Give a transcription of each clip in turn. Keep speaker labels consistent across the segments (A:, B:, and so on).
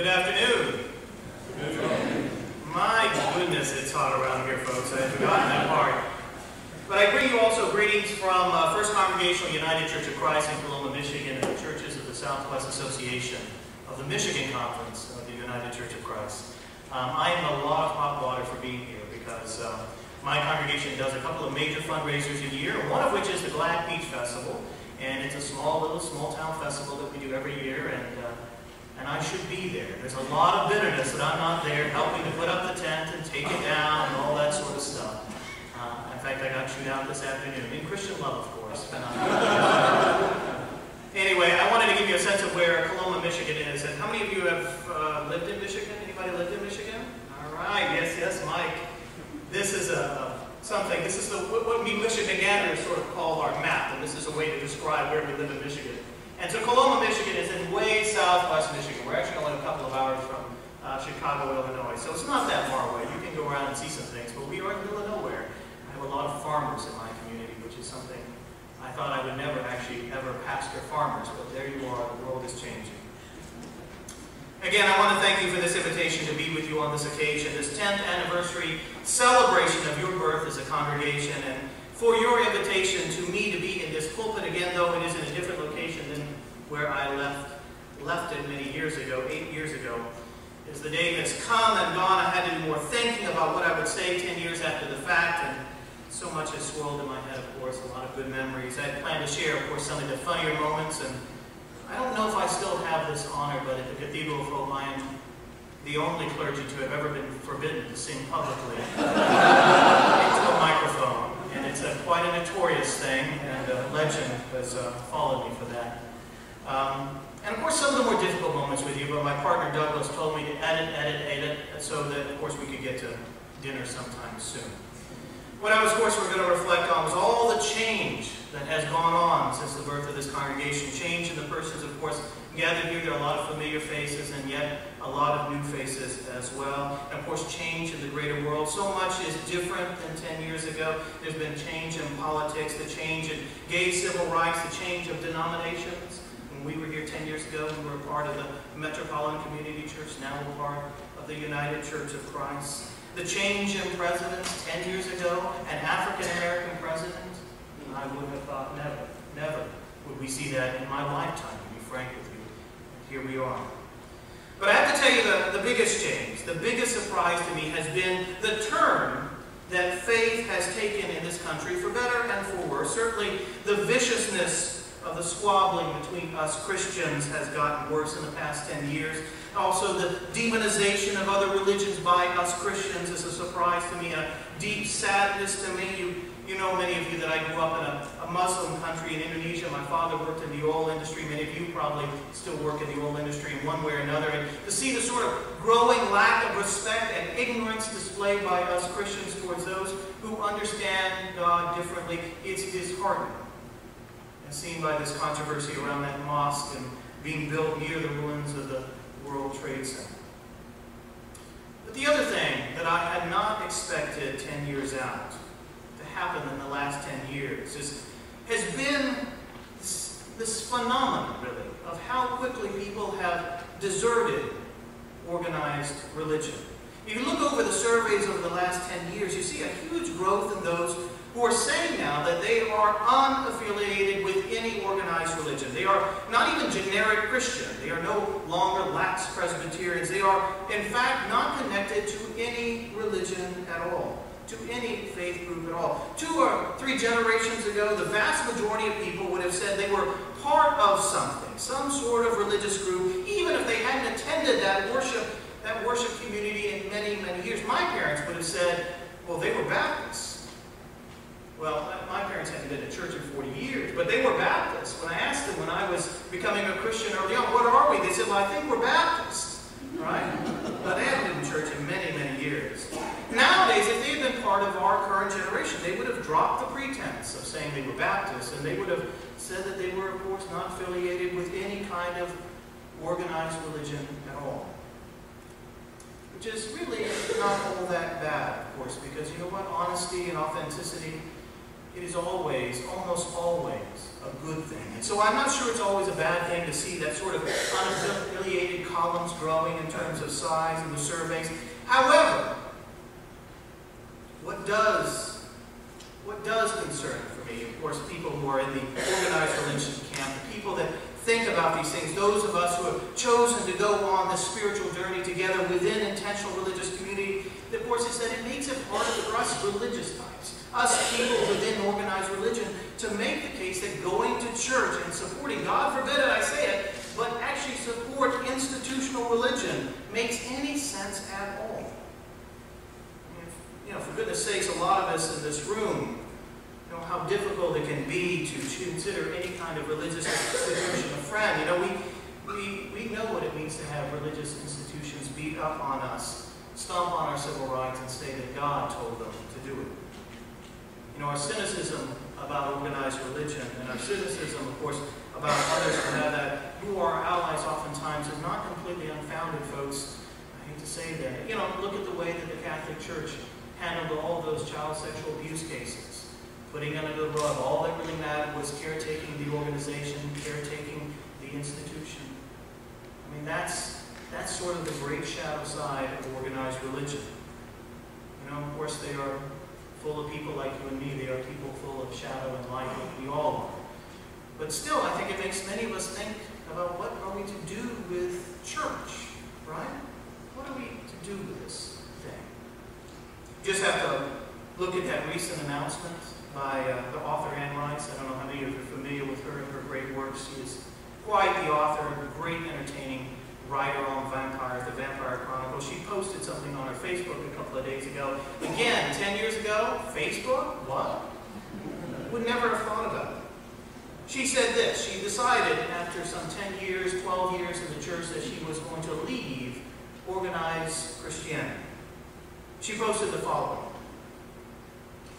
A: Good afternoon. My goodness, it's hot around here, folks. I had forgotten that part. But I bring you also greetings from First Congregational United Church of Christ in Coloma, Michigan, and the churches of the Southwest Association of the Michigan Conference of the United Church of Christ. I am a lot of hot water for being here because my congregation does a couple of major fundraisers a year, one of which is the Glad Beach Festival. And it's a small town festival that we do every year, and I should be there. There's a lot of bitterness that I'm not there, helping to put up the tent and take it down and all that sort of stuff. In fact, I got chewed out this afternoon, in Christian love, of course. Anyway, I wanted to give you a sense of where Coloma, Michigan is. And how many of you have lived in Michigan? Anybody lived in Michigan? All right, yes, Mike. This is this is what we Michiganders sort of call our map, and this is a way to describe where we live in Michigan. And so Coloma, Michigan is in way southwest Michigan. We're actually only a couple of hours from Chicago, Illinois, so it's not that far away. You can go around and see some things, but we are in the middle of nowhere. I have a lot of farmers in my community, which is something I thought I would never actually ever pastor farmers, but there you are, the world is changing. Again, I want to thank you for this invitation to be with you on this occasion, this 10th anniversary celebration of your birth as a congregation, and for your invitation to me to be in this pulpit again, though it is in a different location than where I left it many years ago, 8 years ago. It's the day that's come and gone. I had to do more thinking about what I would say 10 years after the fact, and so much has swirled in my head, of course, a lot of good memories. I had planned to share, of course, some of the funnier moments, and I don't know if I still have this honor, but at the Cathedral of Hope, I am the only clergy to have ever been forbidden to sing publicly into a microphone. And it's quite a notorious thing, and a legend has followed me for that. And of course, some of the more difficult moments with you, but my partner Douglas told me to edit, so that, of course, we could get to dinner sometime soon. What I was, of course, we're going to reflect on was all the change that has gone on since the birth of this congregation. Change in the persons, of course, gathered here. There are a lot of familiar faces and yet a lot of new faces as well. And of course, change in the greater world. So much is different than 10 years ago. There's been change in politics, the change in gay civil rights, the change of denominations. When we were here 10 years ago, we were a part of the Metropolitan Community Church. Now we're part of the United Church of Christ. The change in presidents 10 years ago, an African-American president. I would have thought never would we see that in my lifetime, to be frank with you. Here we are. But I have to tell you the biggest change, the biggest surprise to me has been the turn that faith has taken in this country, for better and for worse. Certainly the viciousness of the squabbling between us Christians has gotten worse in the past 10 years. Also, the demonization of other religions by us Christians is a surprise to me, and a deep sadness to me. You know, many of you, that I grew up in a Muslim country in Indonesia. My father worked in the oil industry. Many of you probably still work in the oil industry in one way or another. And to see the sort of growing lack of respect and ignorance displayed by us Christians towards those who understand God differently, it's disheartening. And seen by this controversy around that mosque and being built near the ruins of the World Trade Center. But the other thing that I had not expected 10 years out to happen in the last 10 years has been this phenomenon, really, of how quickly people have deserted organized religion. If you look over the surveys over the last 10 years, you see a huge growth in those who are saying now that they are unaffiliated with any organized religion. They are not even generic Christian. They are no longer lax Presbyterians. They are, in fact, not connected to any religion at all, to any faith group at all. 2 or 3 generations ago, the vast majority of people would have said they were part of something, some sort of religious group, even if they hadn't attended that worship community in many, many years. My parents would have said, well, they were Baptists. Well, my parents hadn't been to church in 40 years, but they were Baptists. When I asked them when I was becoming a Christian early on, what are we? They said, well, I think we're Baptists, right? But they hadn't been to church in many, many years. Nowadays, if they had been part of our current generation, they would have dropped the pretense of saying they were Baptists, and they would have said that they were, of course, not affiliated with any kind of organized religion at all. Which is really not all that bad, of course, because you know what? Honesty and authenticity it is always, almost always, a good thing. And so I'm not sure it's always a bad thing to see that sort of unaffiliated columns growing in terms of size in the surveys. However, what does concern for me, of course, people who are in the organized religion camp, the people that think about these things, those of us who have chosen to go on this spiritual journey together within intentional religious community, of course, is that it makes it harder for us religious types, us people within organized religion, to make the case that going to church and supporting, God forbid it, I say it, but actually support institutional religion makes any sense at all. You know, for goodness sakes, a lot of us in this room know how difficult it can be to consider any kind of religious institution a friend. You know, we know what it means to have religious institutions beat up on us, stomp on our civil rights, and say that God told them to do it. You know, our cynicism about organized religion and our cynicism, of course, about others who are our allies oftentimes is not completely unfounded, folks. I hate to say that. You know, look at the way that the Catholic Church handled all those child sexual abuse cases, putting under the rug. All that really mattered was caretaking the organization, caretaking the institution. I mean, that's sort of the great shadow side of organized religion. You know, of course, they are full of people like you and me. They are people full of shadow and light, like we all are. But still, I think it makes many of us think about what are we to do with church, right? What are we to do with this thing? You just have to look at that recent announcement by the author Anne Rice. I don't know how many of you are familiar with her and her great works. She is quite the author, a great entertaining writer on vampires, the Vampire Chronicles. She posted something on her Facebook a couple of days ago. Again, 10 years ago, Facebook? What? Would never have thought about it. She said this. She decided after some 10 years, 12 years in the church that she was going to leave organized Christianity. She posted the following.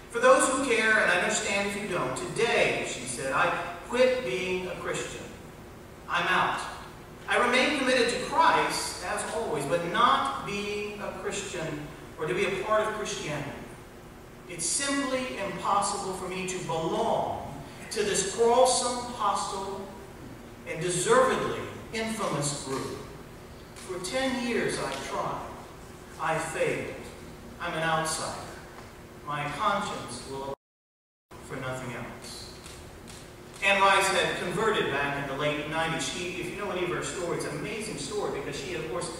A: For those who care, and I understand if you don't, today, she said, I quit being a Christian. I'm out. I remain committed to Christ, as always, but not being a Christian or to be a part of Christianity. It's simply impossible for me to belong to this quarrelsome, hostile, and deservedly infamous group. For 10 years I've tried. I failed. I'm an outsider. My conscience will allow for nothing else. Anne Rice had converted back in the late 90s. If you know any of her story, it's an amazing story because she had, of course,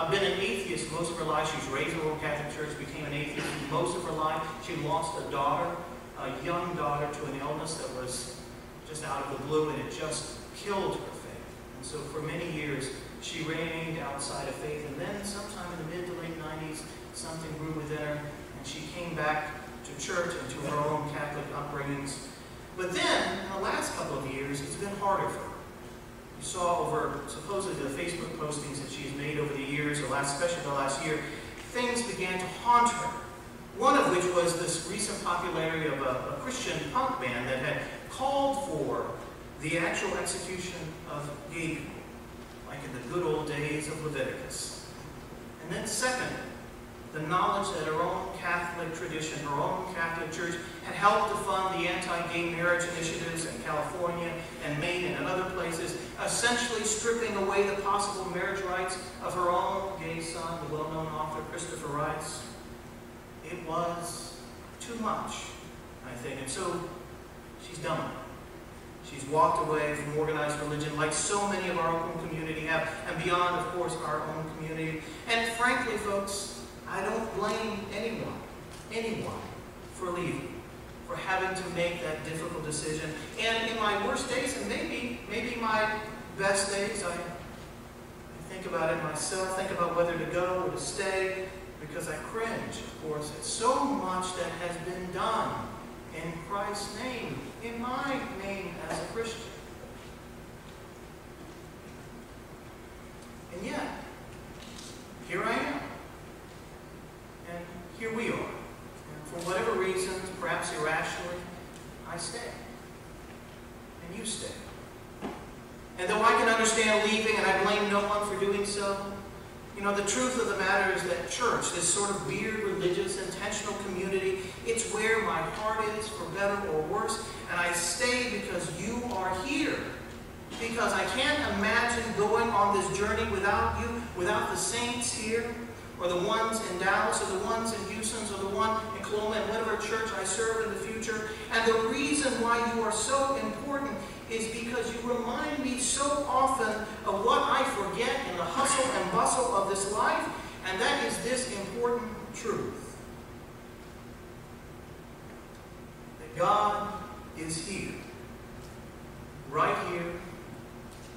A: been an atheist most of her life. She was raised in the Roman Catholic Church, became an atheist most of her life. She lost a daughter, a young daughter, to an illness that was just out of the blue, and it just killed her faith. And so for many years, she remained outside of faith. And then sometime in the mid to late 90s, something grew within her, and she came back to church and to her own Catholic upbringings. But then, in the last couple of years, it's been harder for her. You saw over, supposedly, the Facebook postings that she's made over the years, especially the last year, things began to haunt her. One of which was this recent popularity of a Christian punk band that had called for the actual execution of gay people, like in the good old days of Leviticus. And then second, the knowledge that her own Catholic tradition, her own Catholic Church, had helped to fund the anti-gay marriage initiatives in California and Maine and in other places, essentially stripping away the possible marriage rights of her own gay son, the well-known author Christopher Rice. It was too much, I think. And so she's done it. She's walked away from organized religion like so many of our own community have, and beyond, of course, our own community. And frankly, folks, I don't blame anyone for leaving, for having to make that difficult decision. And in my worst days, and maybe my best days, I think about it myself, think about whether to go or to stay, because I cringe, of course, at so much that has been done in Christ's name, in my name as a Christian. And yet, here I am. And here we are. And for whatever reason, perhaps irrationally, I stay. And you stay. And though I can understand leaving, and I blame no one for doing so, You know, the truth of the matter is that church, this sort of weird, religious, intentional community, it's where my heart is, for better or worse. And I stay because you are here. Because I can't imagine going on this journey without you, without the saints here, or the ones in Dallas, or the ones in Houston, or the one in Coloma, and whatever church I serve in the future. And the reason why you are so important is because you remind me so often of what I forget in the hustle and bustle of this life, and that is this important truth. That God is here, right here,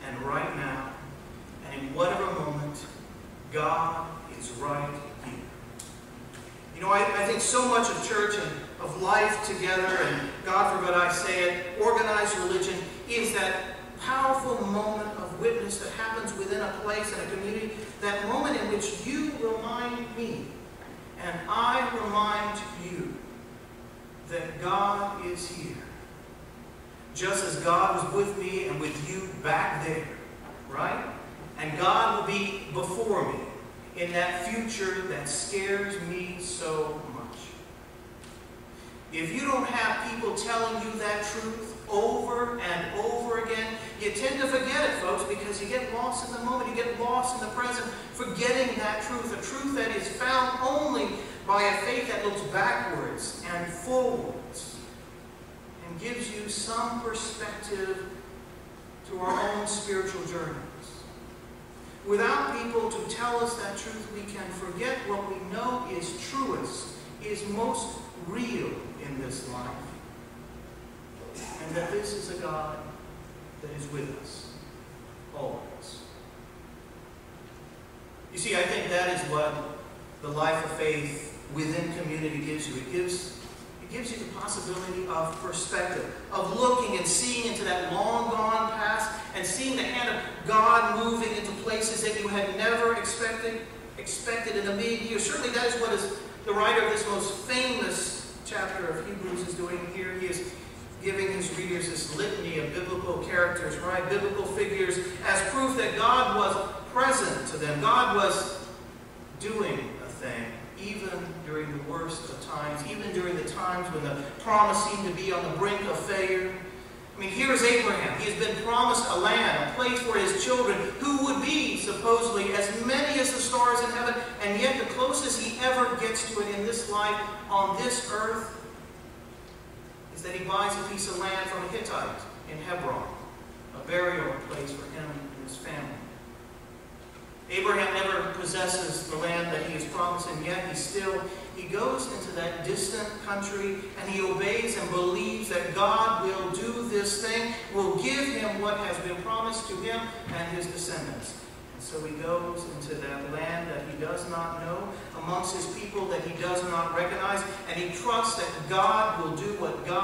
A: and right now, and in whatever moment, God is right here. You know, I think so much of church and of life together, and God forbid I say it, organized religion, is that powerful moment of witness that happens within a place and a community, that moment in which you remind me, and I remind you, that God is here. Just as God was with me and with you back there, right? And God will be before me in that future that scares me so much. If you don't have people telling you that truth over and over again, you tend to forget it, folks, because you get lost in the moment. You get lost in the present, forgetting that truth, a truth that is found only by a faith that looks backwards and forwards and gives you some perspective to our own spiritual journeys. Without people to tell us that truth, we can forget what we know is truest, is most real in this life. And that this is a God that is with us, always. You see, I think that is what the life of faith within community gives you. It gives you the possibility of perspective, of looking and seeing into that long gone past and seeing the hand of God moving into places that you had never expected in a million years. Certainly that is what the writer of this most famous chapter of Hebrews is doing here. He is giving his readers this litany of biblical characters, right? Biblical figures, as proof that God was present to them. God was doing a thing, even during the worst of times, even during the times when the promise seemed to be on the brink of failure. I mean, here's Abraham. He has been promised a land, a place for his children, who would be, supposedly, as many as the stars in heaven, and yet the closest he ever gets to it in this life, on this earth, is that he buys a piece of land from a Hittite in Hebron, a burial place for him and his family. Abraham never possesses the land that he is promised, and yet he goes into that distant country, and he obeys and believes that God will do this thing, will give him what has been promised to him and his descendants. And so he goes into that land that he does not know, amongst his people that he does not recognize, and he trusts that God will do what God